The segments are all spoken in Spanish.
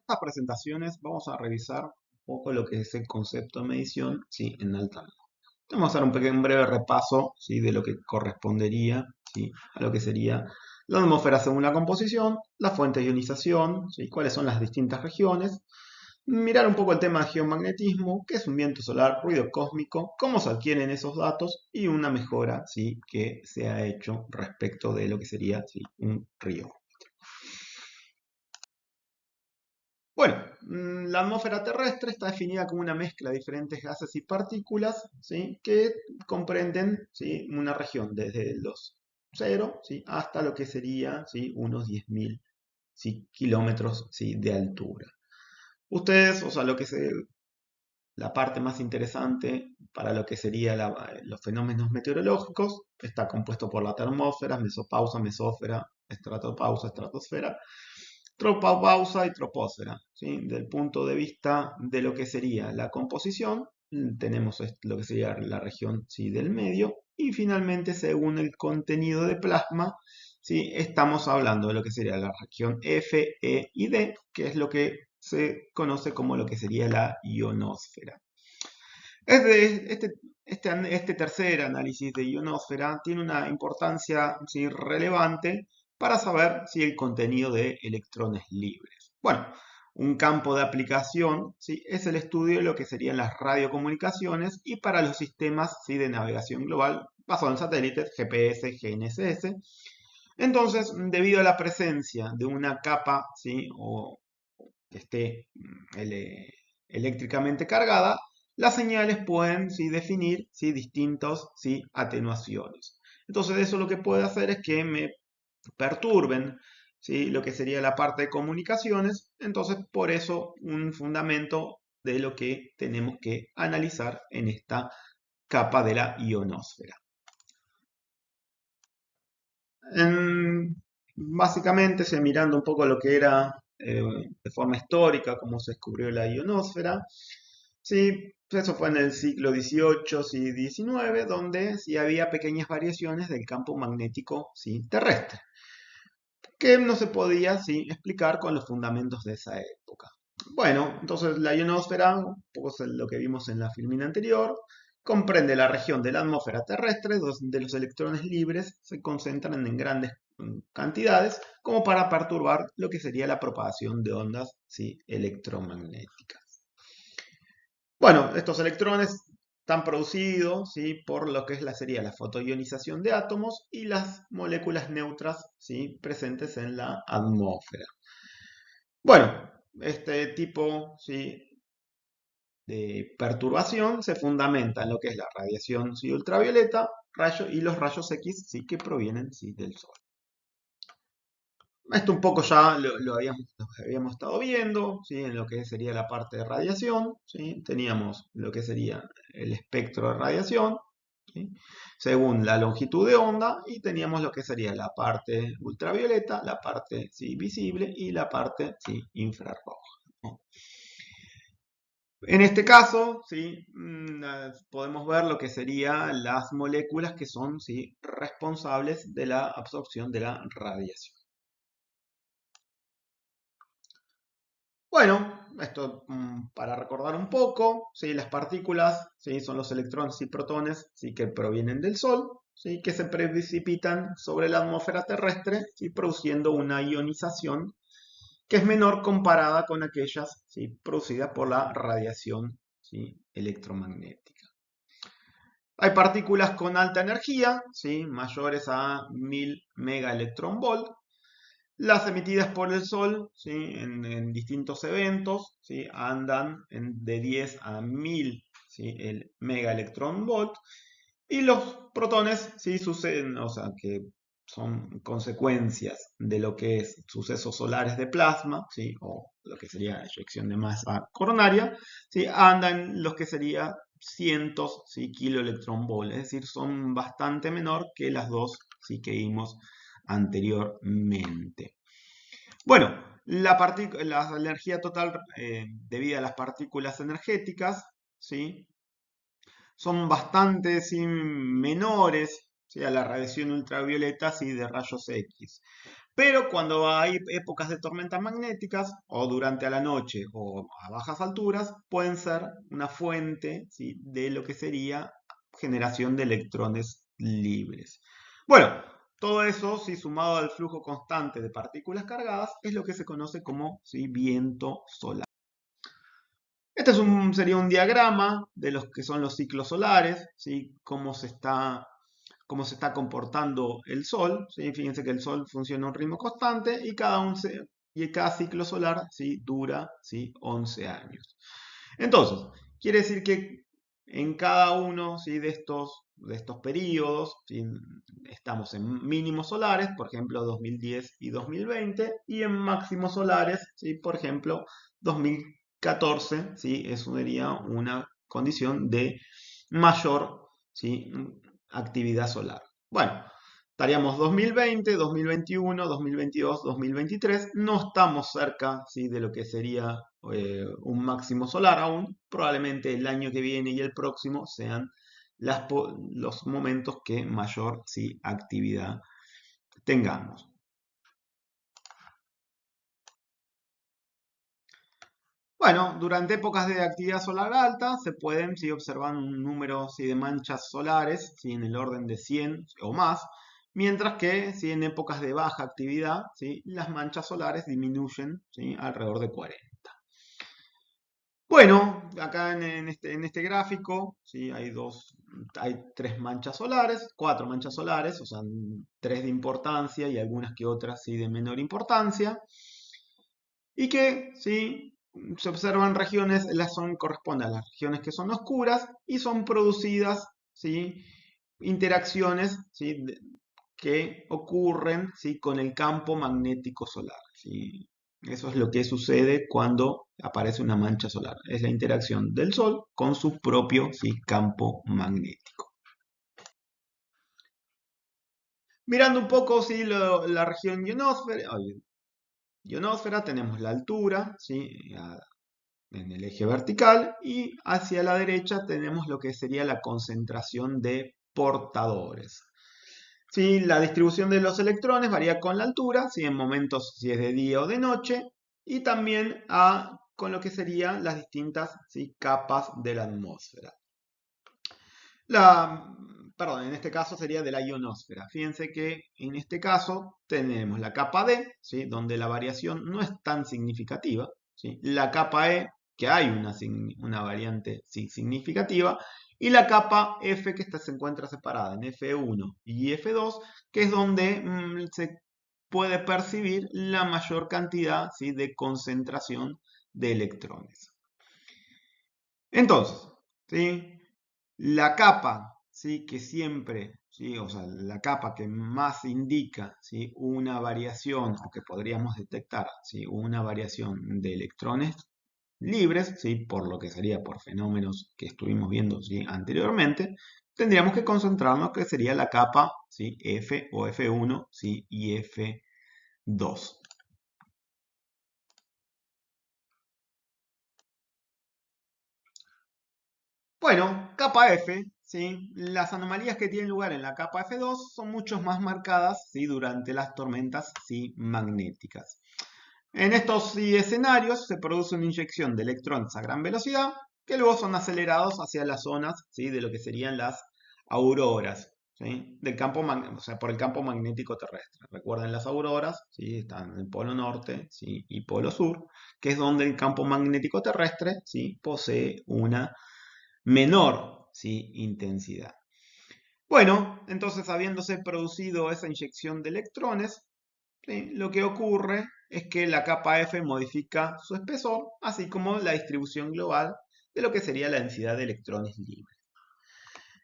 estas presentaciones vamos a revisar un poco lo que es el concepto de medición, ¿sí? En alta luz. Vamos a hacer un breve repaso, ¿sí? De lo que correspondería, ¿sí? A lo que sería la atmósfera según la composición, la fuente de ionización, ¿sí? Cuáles son las distintas regiones, mirar un poco el tema de geomagnetismo, qué es un viento solar, ruido cósmico, cómo se adquieren esos datos y una mejora, ¿sí? Que se ha hecho respecto de lo que sería, ¿sí? Un río. Bueno, la atmósfera terrestre está definida como una mezcla de diferentes gases y partículas, ¿sí? Que comprenden, ¿sí? Una región desde los 0, ¿sí? Hasta lo que sería, ¿sí? Unos 10.000, ¿sí? Kilómetros, ¿sí? De altura. Ustedes, o sea, la parte más interesante para lo que sería los fenómenos meteorológicos está compuesto por la termósfera, mesopausa, mesósfera, estratopausa, estratosfera, tropopausa y troposfera, ¿sí? Del punto de vista de lo que sería la composición, tenemos lo que sería la región, ¿sí? Del medio, y finalmente según el contenido de plasma, ¿sí? Estamos hablando de lo que sería la región F, E y D, que es lo que se conoce como lo que sería la ionosfera. Este tercer análisis de ionosfera tiene una importancia, ¿sí? Relevante para saber si el contenido de electrones libres. Bueno, un campo de aplicación, ¿sí? Es el estudio de lo que serían las radiocomunicaciones y para los sistemas, ¿sí? De navegación global basado en satélites, GPS, GNSS. Entonces, debido a la presencia de una capa, ¿sí? O que esté eléctricamente cargada, las señales pueden, ¿sí? Definir, ¿sí? Distintos, ¿sí? Atenuaciones. Entonces eso lo que puede hacer es que me perturben, ¿sí? Lo que sería la parte de comunicaciones. Entonces por eso un fundamento de lo que tenemos que analizar en esta capa de la ionosfera. Básicamente, mirando un poco lo que era de forma histórica, cómo se descubrió la ionosfera, sí, eso fue en el siglo XVIII y XIX, donde sí había pequeñas variaciones del campo magnético, sí, terrestre, que no se podía, sí, explicar con los fundamentos de esa época. Bueno, entonces la ionosfera, un poco es lo que vimos en la filmina anterior, comprende la región de la atmósfera terrestre donde los electrones libres se concentran en grandes cantidades como para perturbar lo que sería la propagación de ondas, ¿sí? Electromagnéticas. Bueno, estos electrones están producidos, ¿sí? Por lo que sería la fotoionización de átomos y las moléculas neutras, ¿sí? Presentes en la atmósfera. Bueno, este tipo, ¿sí? De perturbación se fundamenta en lo que es la radiación, ¿sí? Ultravioleta y los rayos X, ¿sí? Que provienen, ¿sí? Del Sol. Esto un poco ya lo habíamos estado viendo, ¿sí? En lo que sería la parte de radiación, ¿sí? Teníamos lo que sería el espectro de radiación, ¿sí? Según la longitud de onda, y teníamos lo que sería la parte ultravioleta, la parte, ¿sí? Visible y la parte, ¿sí? Infrarroja, ¿no? En este caso, ¿sí? Podemos ver lo que serían las moléculas que son, ¿sí? Responsables de la absorción de la radiación. Bueno, esto para recordar un poco, ¿sí? Las partículas, ¿sí? Son los electrones y protones, ¿sí? Que provienen del Sol, ¿sí? Que se precipitan sobre la atmósfera terrestre, ¿sí? Produciendo una ionización que es menor comparada con aquellas, ¿sí? Producidas por la radiación, ¿sí? Electromagnética. Hay partículas con alta energía, ¿sí? Mayores a 1000 megaelectronvolt. Las emitidas por el Sol, ¿sí? En distintos eventos, ¿sí? Andan de 10 a 1000, ¿sí? El megaelectronvolt. Y los protones, ¿sí? Suceden, o sea, que son consecuencias de lo que es sucesos solares de plasma, ¿sí? O lo que sería eyección de masa coronaria, ¿sí? Andan los que sería cientos, ¿sí? Kiloelectronvolt, es decir, son bastante menor que las dos, ¿sí? Que vimos anteriormente. Bueno, la energía total debida a las partículas energéticas, ¿sí? Son bastante, ¿sí? Menores, ¿sí? A la radiación ultravioleta, ¿sí? De rayos X. Pero cuando hay épocas de tormentas magnéticas, o durante a la noche o a bajas alturas, pueden ser una fuente, ¿sí?, de lo que sería generación de electrones libres. Bueno, todo eso, ¿sí?, sumado al flujo constante de partículas cargadas, es lo que se conoce como, ¿sí?, viento solar. Este sería un diagrama de los que son los ciclos solares, ¿sí?, cómo se está comportando el Sol, ¿sí? Fíjense que el Sol funciona a un ritmo constante y cada ciclo solar, ¿sí?, dura, ¿sí?, 11 años. Entonces, quiere decir que en cada uno, ¿sí?, de estos periodos, ¿sí?, estamos en mínimos solares, por ejemplo 2010 y 2020, y en máximos solares, ¿sí?, por ejemplo 2014, ¿sí?, eso sería una condición de mayor, ¿sí?, actividad solar. Bueno, estaríamos 2020, 2021, 2022, 2023. No estamos cerca, ¿sí?, de lo que sería un máximo solar aún. Probablemente el año que viene y el próximo sean los momentos que mayor, ¿sí?, actividad tengamos. Bueno, durante épocas de actividad solar alta se pueden, ¿sí?, observar un número, ¿sí?, de manchas solares, ¿sí?, en el orden de 100 o más, mientras que, ¿sí?, en épocas de baja actividad, ¿sí?, las manchas solares disminuyen, ¿sí?, alrededor de 40. Bueno, acá en este gráfico, ¿sí?, hay tres manchas solares, cuatro manchas solares, o sea, tres de importancia y algunas que otras, ¿sí?, de menor importancia, y que, ¿sí?, se observan regiones, corresponden a las regiones que son oscuras y son producidas, ¿sí?, interacciones, ¿sí?, que ocurren, ¿sí?, con el campo magnético solar, ¿sí? Eso es lo que sucede cuando aparece una mancha solar. Es la interacción del Sol con su propio, ¿sí?, campo magnético. Mirando un poco, ¿sí?, la región ionosfera, tenemos la altura, ¿sí?, en el eje vertical, y hacia la derecha tenemos lo que sería la concentración de portadores. Sí, la distribución de los electrones varía con la altura, ¿sí?, en momentos si es de día o de noche, y también con lo que serían las distintas, ¿sí?, capas de la atmósfera. Perdón, en este caso sería de la ionosfera. Fíjense que en este caso tenemos la capa D, ¿sí?, donde la variación no es tan significativa, ¿sí?, la capa E, que hay una variante, sí, significativa, y la capa F, que se encuentra separada en F1 y F2, que es donde se puede percibir la mayor cantidad, ¿sí?, de concentración de electrones. Entonces, ¿sí?, la capa, ¿sí?, que siempre, ¿sí?, o sea, la capa que más indica, ¿sí?, una variación, o que podríamos detectar, ¿sí?, una variación de electrones libres, ¿sí?, por lo que sería por fenómenos que estuvimos viendo, ¿sí?, anteriormente, tendríamos que concentrarnos que sería la capa, ¿sí?, F o F1, ¿sí?, y F2. Bueno, capa F, ¿sí?, las anomalías que tienen lugar en la capa F2 son mucho más marcadas, ¿sí?, durante las tormentas, ¿sí?, magnéticas. En estos, ¿sí?, escenarios se produce una inyección de electrones a gran velocidad que luego son acelerados hacia las zonas, ¿sí?, de lo que serían las auroras, ¿sí?, o sea, por el campo magnético terrestre. Recuerden, las auroras, ¿sí?, están en el polo norte, ¿sí?, y polo sur, que es donde el campo magnético terrestre, ¿sí?, posee una menor, ¿sí?, intensidad. Bueno, entonces habiéndose producido esa inyección de electrones, ¿sí?, lo que ocurre es que la capa F modifica su espesor, así como la distribución global de lo que sería la densidad de electrones libres.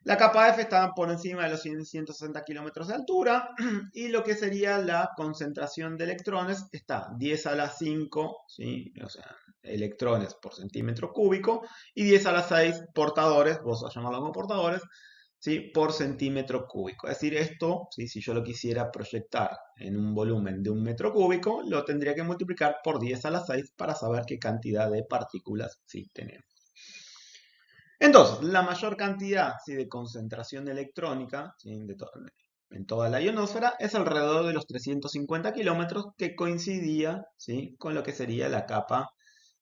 La capa F está por encima de los 160 kilómetros de altura y lo que sería la concentración de electrones está 10 a la 5, ¿sí?, o sea, electrones por centímetro cúbico, y 10 a la 6 portadores, vos a llamarlo como portadores, ¿sí?, por centímetro cúbico. Es decir, esto, ¿sí?, si yo lo quisiera proyectar en un volumen de 1 metro cúbico, lo tendría que multiplicar por 10 a la 6 para saber qué cantidad de partículas, ¿sí?, tenemos. Entonces, la mayor cantidad, ¿sí?, de concentración electrónica, ¿sí?, en toda la ionosfera es alrededor de los 350 kilómetros, que coincidía, ¿sí?, con lo que sería la capa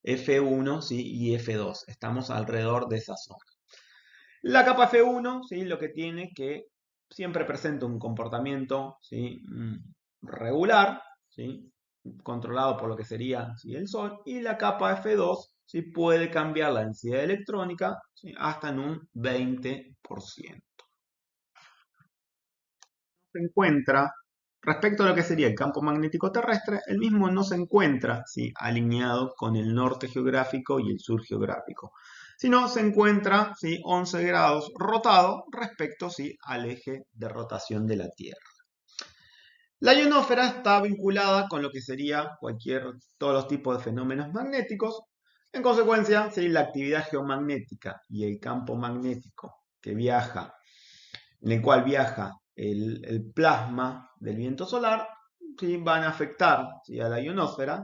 F1, ¿sí?, y F2. Estamos alrededor de esa zona. La capa F1, ¿sí?, lo que tiene que siempre presenta un comportamiento, ¿sí?, regular, ¿sí?, controlado por lo que sería, ¿sí?, el Sol, y la capa F2, ¿sí?, puede cambiar la densidad electrónica, ¿sí?, hasta en un 20%. Se encuentra, respecto a lo que sería el campo magnético terrestre, el mismo no se encuentra, ¿sí?, alineado con el norte geográfico y el sur geográfico, sino se encuentra, ¿sí?, 11 grados rotado respecto, ¿sí?, al eje de rotación de la Tierra. La ionosfera está vinculada con lo que sería todos los tipos de fenómenos magnéticos. En consecuencia, ¿sí?, la actividad geomagnética y el campo magnético que viaja, en el cual viaja el plasma del viento solar, ¿sí?, van a afectar, ¿sí?, a la ionosfera.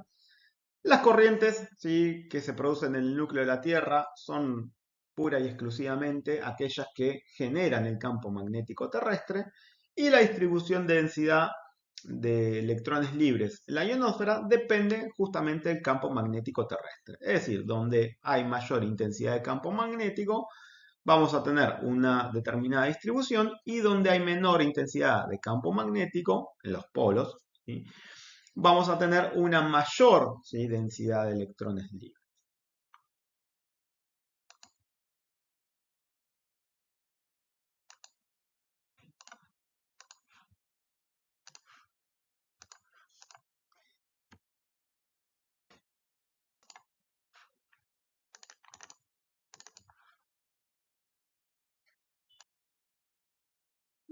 Las corrientes, ¿sí?, que se producen en el núcleo de la Tierra son pura y exclusivamente aquellas que generan el campo magnético terrestre, y la distribución de densidad de electrones libres en la ionosfera depende justamente del campo magnético terrestre. Es decir, donde hay mayor intensidad de campo magnético, vamos a tener una determinada distribución, y donde hay menor intensidad de campo magnético, en los polos, ¿sí?, vamos a tener una mayor, ¿sí?, densidad de electrones libres.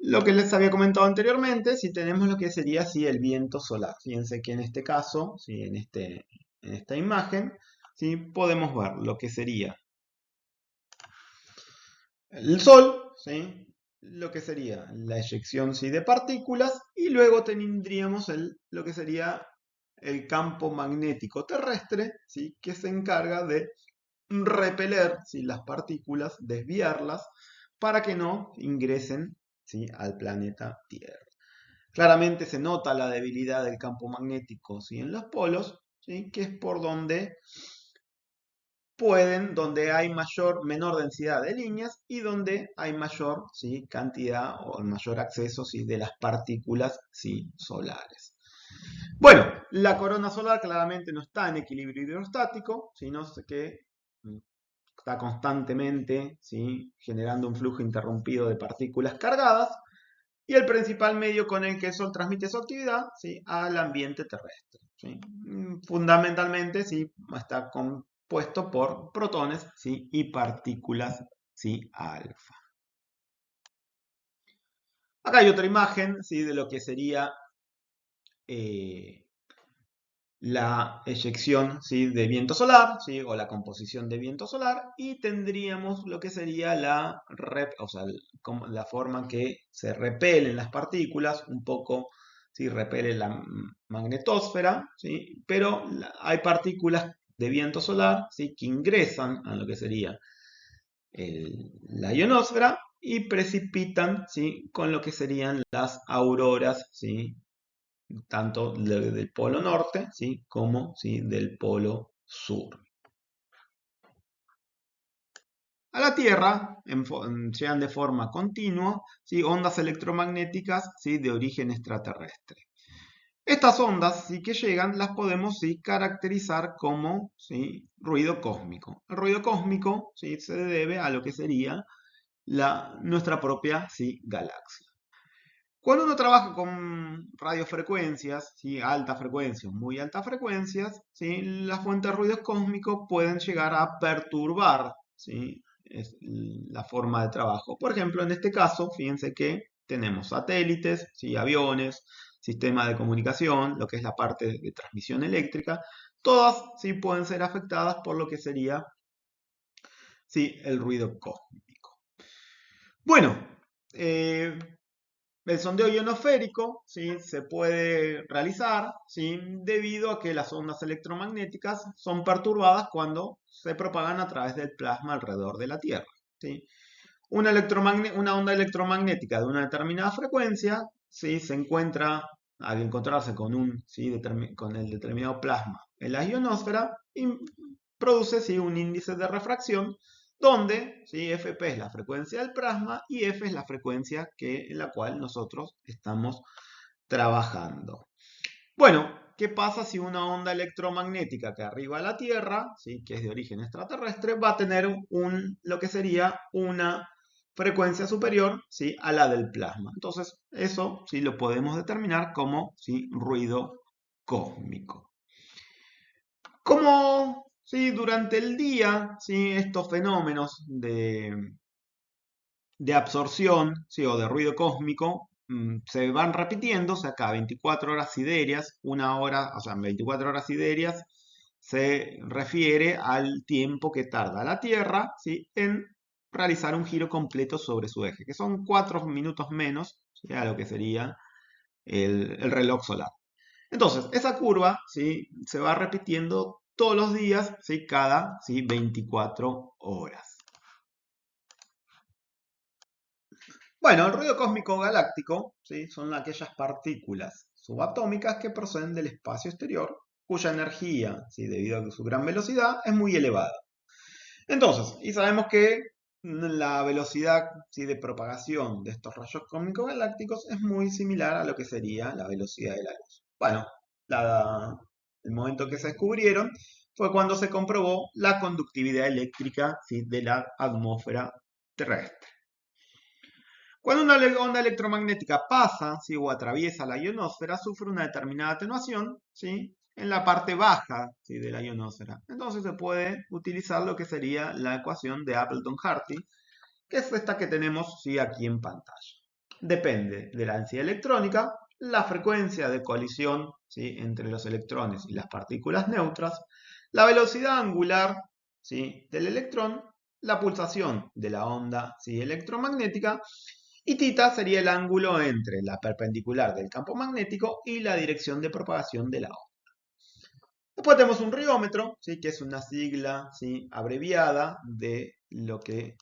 Lo que les había comentado anteriormente, si tenemos lo que sería así el viento solar. Fíjense que en este caso, ¿sí?, en esta imagen, ¿sí?, podemos ver lo que sería el Sol, ¿sí?, lo que sería la eyección, ¿sí?, de partículas, y luego tendríamos lo que sería el campo magnético terrestre, ¿sí?, que se encarga de repeler, ¿sí?, las partículas, desviarlas, para que no ingresen, ¿sí?, al planeta Tierra. Claramente se nota la debilidad del campo magnético, ¿sí?, en los polos, ¿sí?, que es por donde donde hay menor densidad de líneas, y donde hay mayor, ¿sí?, cantidad o mayor acceso, ¿sí?, de las partículas, ¿sí?, solares. Bueno, la corona solar claramente no está en equilibrio hidrostático, sino que está constantemente, ¿sí?, generando un flujo interrumpido de partículas cargadas, y el principal medio con el que el Sol transmite su actividad, ¿sí?, al ambiente terrestre, ¿sí? Fundamentalmente, ¿sí?, está compuesto por protones, ¿sí?, y partículas, ¿sí?, alfa. Acá hay otra imagen, ¿sí?, de lo que sería la eyección, ¿sí?, de viento solar, ¿sí?, o la composición de viento solar, y tendríamos lo que sería la forma que se repelen las partículas, un poco, ¿sí?, repele la magnetosfera, ¿sí?, pero hay partículas de viento solar, ¿sí?, que ingresan a lo que sería la ionosfera y precipitan, ¿sí?, con lo que serían las auroras, ¿sí?, tanto del polo norte, ¿sí?, como, ¿sí?, del polo sur. A la Tierra llegan de forma continua, ¿sí?, ondas electromagnéticas, ¿sí?, de origen extraterrestre. Estas ondas, ¿sí?, que llegan, las podemos, ¿sí?, caracterizar como, ¿sí?, ruido cósmico. El ruido cósmico, ¿sí?, se debe a lo que sería nuestra propia, ¿sí?, galaxia. Cuando uno trabaja con radiofrecuencias, ¿sí?, altas frecuencias, muy altas frecuencias, ¿sí?, las fuentes de ruidos cósmicos pueden llegar a perturbar, ¿sí?, la forma de trabajo. Por ejemplo, en este caso, fíjense que tenemos satélites, ¿sí?, aviones, sistema de comunicación, lo que es la parte de transmisión eléctrica, todas, ¿sí?, pueden ser afectadas por lo que sería, ¿sí?, el ruido cósmico. Bueno, el sondeo ionosférico, ¿sí?, se puede realizar, ¿sí?, debido a que las ondas electromagnéticas son perturbadas cuando se propagan a través del plasma alrededor de la Tierra, ¿sí? Una onda electromagnética de una determinada frecuencia, ¿sí? Se encuentra, al encontrarse con, con el determinado plasma en la ionosfera, produce, ¿sí? Un índice de refracción donde, ¿sí? Fp es la frecuencia del plasma y F es la frecuencia en la cual nosotros estamos trabajando. Bueno, ¿qué pasa si una onda electromagnética que arriba a la Tierra, ¿sí? Que es de origen extraterrestre, va a tener lo que sería una frecuencia superior, ¿sí? A la del plasma? Entonces, eso sí lo podemos determinar como, ¿sí? Ruido cósmico. Como, ¿sí? Durante el día, ¿sí? Estos fenómenos de absorción, ¿sí? O de ruido cósmico se van repitiendo, o sea, cada 24 horas siderias, una hora, o sea, 24 horas siderias se refiere al tiempo que tarda la Tierra, ¿sí? En realizar un giro completo sobre su eje, que son 4 minutos menos, ¿sí? A lo que sería el reloj solar. Entonces, esa curva, ¿sí? Se va repitiendo todos los días, ¿sí? Cada, ¿sí? 24 horas. Bueno, el ruido cósmico galáctico, ¿sí? Son aquellas partículas subatómicas que proceden del espacio exterior, cuya energía, ¿sí? Debido a su gran velocidad, es muy elevada. Entonces, y sabemos que la velocidad, ¿sí? De propagación de estos rayos cósmicos galácticos es muy similar a lo que sería la velocidad de la luz. Bueno, el momento que se descubrieron fue cuando se comprobó la conductividad eléctrica, ¿sí? De la atmósfera terrestre. Cuando una onda electromagnética pasa, ¿sí? O atraviesa la ionosfera, sufre una determinada atenuación, ¿sí? En la parte baja, ¿sí? De la ionosfera. Entonces se puede utilizar lo que sería la ecuación de Appleton-Hardy, que es esta que tenemos, ¿sí? Aquí en pantalla. Depende de la densidad electrónica, la frecuencia de colisión, ¿sí? Entre los electrones y las partículas neutras, la velocidad angular, ¿sí? Del electrón, la pulsación de la onda, ¿sí? Electromagnética, y θ sería el ángulo entre la perpendicular del campo magnético y la dirección de propagación de la onda. Después tenemos un riómetro, ¿sí? Que es una sigla, ¿sí? Abreviada de lo que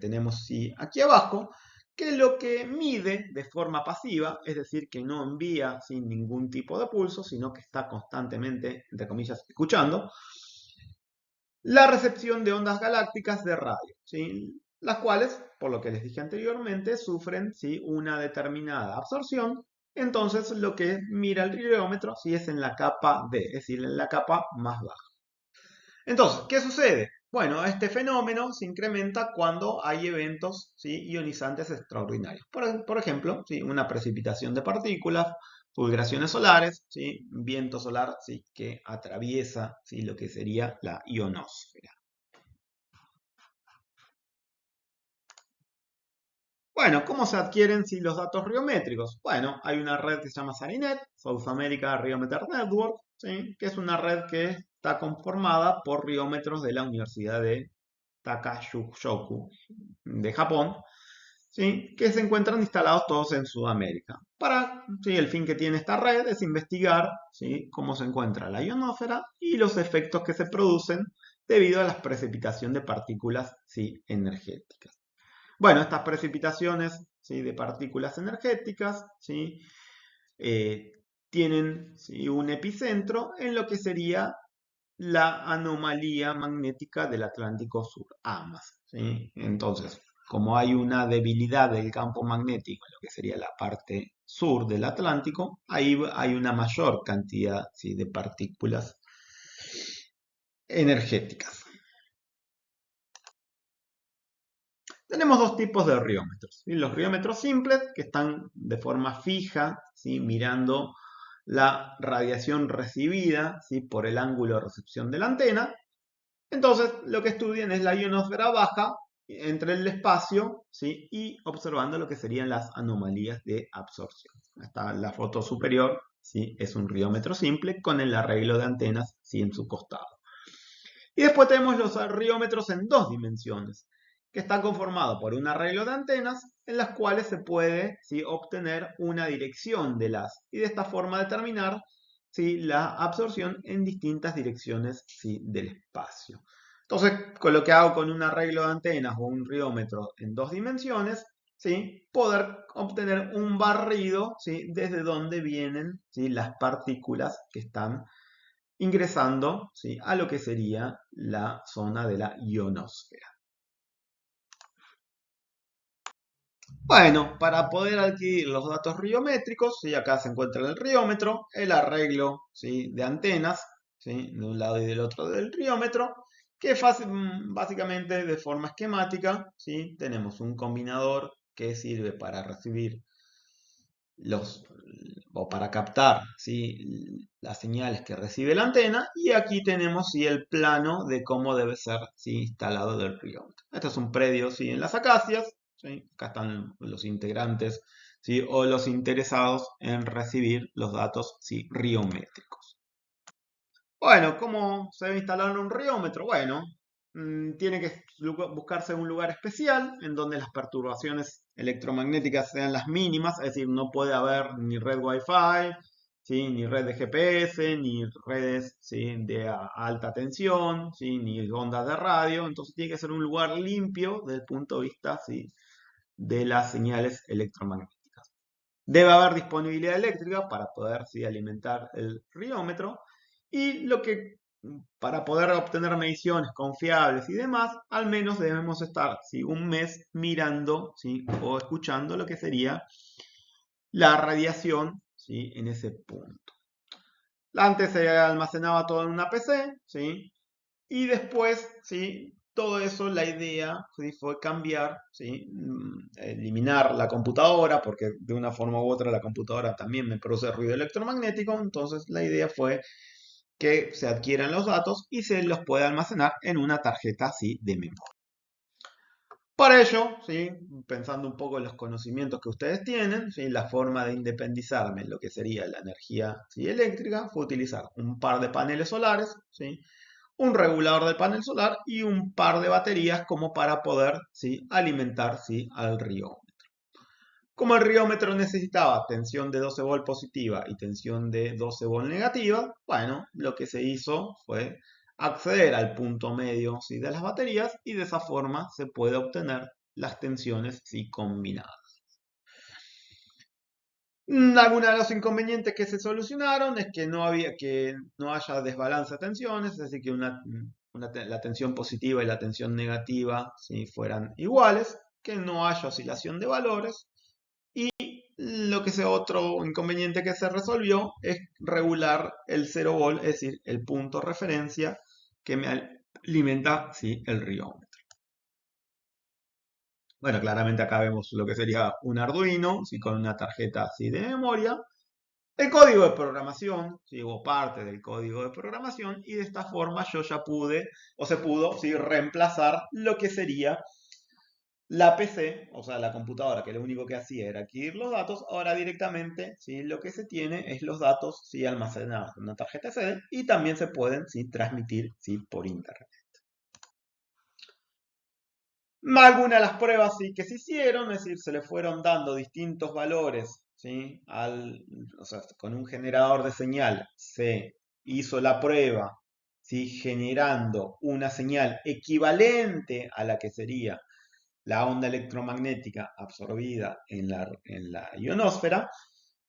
tenemos, ¿sí? Aquí abajo, que lo que mide de forma pasiva, es decir, que no envía sin ningún tipo de pulso, sino que está constantemente, entre comillas, escuchando, la recepción de ondas galácticas de radio, ¿sí? Las cuales, por lo que les dije anteriormente, sufren, ¿sí? Una determinada absorción. Entonces lo que mira el riómetro, ¿sí? Es en la capa D, es decir, en la capa más baja. Entonces, ¿qué sucede? Bueno, este fenómeno se incrementa cuando hay eventos, ¿sí? Ionizantes extraordinarios. Por ejemplo, ¿sí? Una precipitación de partículas, fulguraciones solares, ¿sí? Viento solar, ¿sí? Que atraviesa, ¿sí? Lo que sería la ionosfera. Bueno, ¿cómo se adquieren los datos riométricos? Bueno, hay una red que se llama SARINET, South America Riometer Network, ¿sí? Que es una red que está conformada por riómetros de la Universidad de Takashoku de Japón, ¿sí? Que se encuentran instalados todos en Sudamérica. ¿Sí? El fin que tiene esta red es investigar, ¿sí? Cómo se encuentra la ionosfera y los efectos que se producen debido a la precipitación de partículas, ¿sí? Energéticas. Bueno, estas precipitaciones, ¿sí? De partículas energéticas, ¿sí? Eh, tienen, ¿sí? Un epicentro en lo que sería la anomalía magnética del Atlántico Sur, AMAS, ¿sí? Entonces, como hay una debilidad del campo magnético en lo que sería la parte sur del Atlántico, ahí hay una mayor cantidad, ¿sí? De partículas energéticas. Tenemos dos tipos de riómetros, ¿sí? Los riómetros simples, que están de forma fija, ¿sí? Mirando la radiación recibida, ¿sí? Por el ángulo de recepción de la antena. Entonces, lo que estudian es la ionosfera baja entre el espacio, ¿sí? Y observando lo que serían las anomalías de absorción. Hasta la foto superior, ¿sí? Es un riómetro simple con el arreglo de antenas, ¿sí? En su costado. Y después tenemos los riómetros en dos dimensiones, que están conformados por un arreglo de antenas en las cuales se puede, ¿sí? Obtener una dirección de las y de esta forma determinar, ¿sí? La absorción en distintas direcciones, ¿sí? Del espacio. Entonces, con lo que hago con un arreglo de antenas o un riómetro en dos dimensiones, ¿sí? Poder obtener un barrido, ¿sí? Desde donde vienen, ¿sí? Las partículas que están ingresando, ¿sí? A lo que sería la zona de la ionosfera. Bueno, para poder adquirir los datos riométricos, ¿sí? Acá se encuentra el riómetro, el arreglo, ¿sí? De antenas, ¿sí? De un lado y del otro del riómetro, que básicamente de forma esquemática, ¿sí? Tenemos un combinador que sirve para recibir los, o para captar, ¿sí? Las señales que recibe la antena, y aquí tenemos, ¿sí? El plano de cómo debe ser, ¿sí? Instalado el riómetro. Este es un predio, ¿sí? En las acacias, ¿sí? Acá están los integrantes, ¿sí? O los interesados en recibir los datos, ¿sí? Riométricos. Bueno, ¿cómo se debe instalar un riómetro? Bueno, tiene que buscarse un lugar especial en donde las perturbaciones electromagnéticas sean las mínimas, es decir, no puede haber ni red Wi-Fi, ¿sí? Ni red de GPS, ni redes, ¿sí? De alta tensión, ¿sí? Ni ondas de radio, entonces tiene que ser un lugar limpio desde el punto de vista, ¿sí? De las señales electromagnéticas. Debe haber disponibilidad eléctrica para poder, ¿sí? Alimentar el riómetro, y para poder obtener mediciones confiables y demás, al menos debemos estar, ¿sí? Un mes mirando, ¿sí? O escuchando lo que sería la radiación, ¿sí? En ese punto. Antes se almacenaba todo en una PC, ¿sí? Y después, ¿sí? Todo eso, la idea, ¿sí? Fue cambiar, ¿sí? Eliminar la computadora, porque de una forma u otra la computadora también me produce ruido electromagnético. Entonces la idea fue que se adquieran los datos y se los pueda almacenar en una tarjeta así de memoria. Para ello, ¿sí? Pensando un poco en los conocimientos que ustedes tienen, ¿sí? La forma de independizarme en lo que sería la energía, ¿sí? Eléctrica fue utilizar un par de paneles solares, ¿sí? Un regulador del panel solar y un par de baterías como para poder, ¿sí? Alimentar, ¿sí? Al riómetro. Como el riómetro necesitaba tensión de 12 volt positiva y tensión de 12 volt negativa, bueno, lo que se hizo fue acceder al punto medio, ¿sí? De las baterías, y de esa forma se puede obtener las tensiones, ¿sí? Combinadas. Algunos de los inconvenientes que se solucionaron es que no haya desbalance de tensiones, es decir, que la tensión positiva y la tensión negativa, ¿sí? Fueran iguales, que no haya oscilación de valores. Y otro inconveniente que se resolvió es regular el 0 volt, es decir, el punto referencia que me alimenta, ¿sí? El riómetro. Bueno, claramente acá vemos lo que sería un Arduino, ¿sí? Con una tarjeta así de memoria. El código de programación, ¿sí? O parte del código de programación, y de esta forma yo ya pude, o se pudo, ¿sí? Reemplazar lo que sería la PC, o sea, la computadora, que lo único que hacía era adquirir los datos. Ahora directamente, ¿sí? Lo que se tiene es los datos, ¿sí? Almacenados en una tarjeta SD, y también se pueden, ¿sí? Transmitir, ¿sí? Por internet. Algunas de las pruebas, sí, que se hicieron, es decir, se le fueron dando distintos valores, ¿sí? O sea, con un generador de señal se hizo la prueba, ¿sí? Generando una señal equivalente a la que sería la onda electromagnética absorbida en la ionosfera,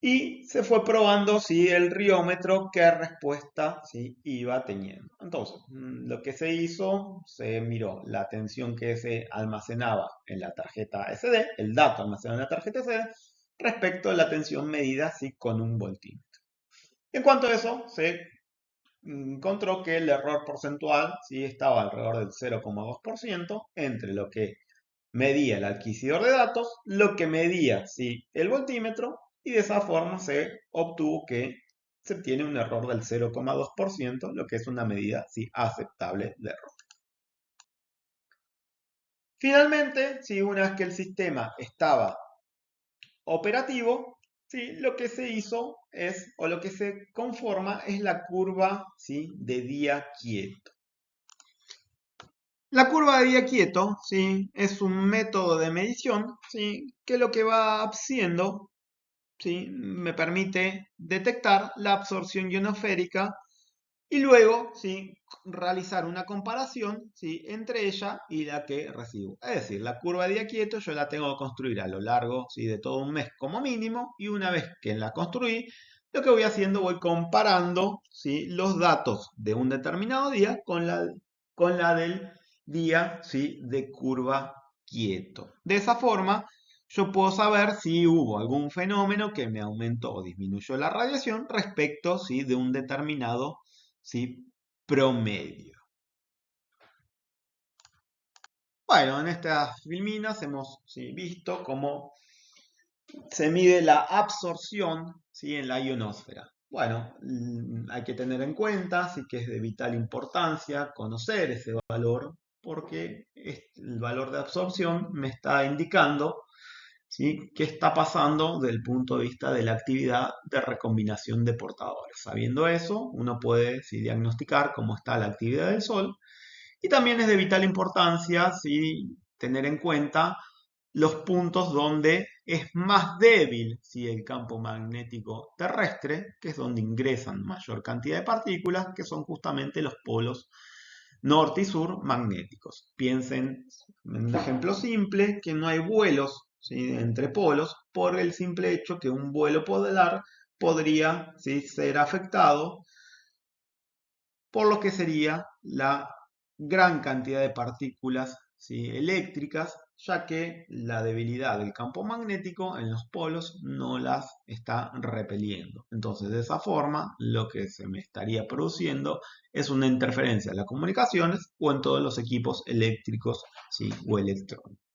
y se fue probando si el riómetro qué respuesta, ¿sí? Iba teniendo. Entonces, lo que se hizo, se miró la tensión que se almacenaba en la tarjeta SD, el dato almacenado en la tarjeta SD, respecto a la tensión medida, ¿sí? Con un voltímetro. En cuanto a eso, se encontró que el error porcentual, ¿sí? Estaba alrededor del 0,2% entre lo que medía el adquisidor de datos, lo que medía, ¿sí? El voltímetro, y de esa forma se obtuvo que se obtiene un error del 0,2%, lo que es una medida, ¿sí? Aceptable de error. Finalmente, ¿sí? Una vez que el sistema estaba operativo, ¿sí? Lo que se hizo es, o lo que se conforma, es la curva, ¿sí? De día quieto. La curva de día quieto, ¿sí? Es un método de medición, ¿sí? Que lo que va haciendo, ¿sí? Me permite detectar la absorción ionosférica y luego, ¿sí?, realizar una comparación, ¿sí?, entre ella y la que recibo. Es decir, la curva de día quieto yo la tengo que construir a lo largo, ¿sí?, de todo un mes como mínimo, y una vez que la construí, lo que voy haciendo, voy comparando, ¿sí?, los datos de un determinado día con la del día, ¿sí?, de curva quieto. De esa forma, yo puedo saber si hubo algún fenómeno que me aumentó o disminuyó la radiación respecto, ¿sí?, de un determinado, ¿sí?, promedio. Bueno, en estas filminas hemos, ¿sí?, visto cómo se mide la absorción, ¿sí?, en la ionosfera. Bueno, hay que tener en cuenta, sí, que es de vital importancia conocer ese valor, porque el valor de absorción me está indicando, ¿sí?, qué está pasando desde el punto de vista de la actividad de recombinación de portadores. Sabiendo eso, uno puede, ¿sí?, diagnosticar cómo está la actividad del Sol. Y también es de vital importancia, ¿sí?, tener en cuenta los puntos donde es más débil, ¿sí?, el campo magnético terrestre, que es donde ingresan mayor cantidad de partículas, que son justamente los polos norte y sur magnéticos. Piensen en un ejemplo simple, que no hay vuelos, ¿sí?, entre polos, por el simple hecho que un vuelo polar podría, ¿sí?, ser afectado por lo que sería la gran cantidad de partículas, ¿sí?, eléctricas, ya que la debilidad del campo magnético en los polos no las está repeliendo. Entonces, de esa forma, lo que se me estaría produciendo es una interferencia en las comunicaciones o en todos los equipos eléctricos, ¿sí?, o electrónicos.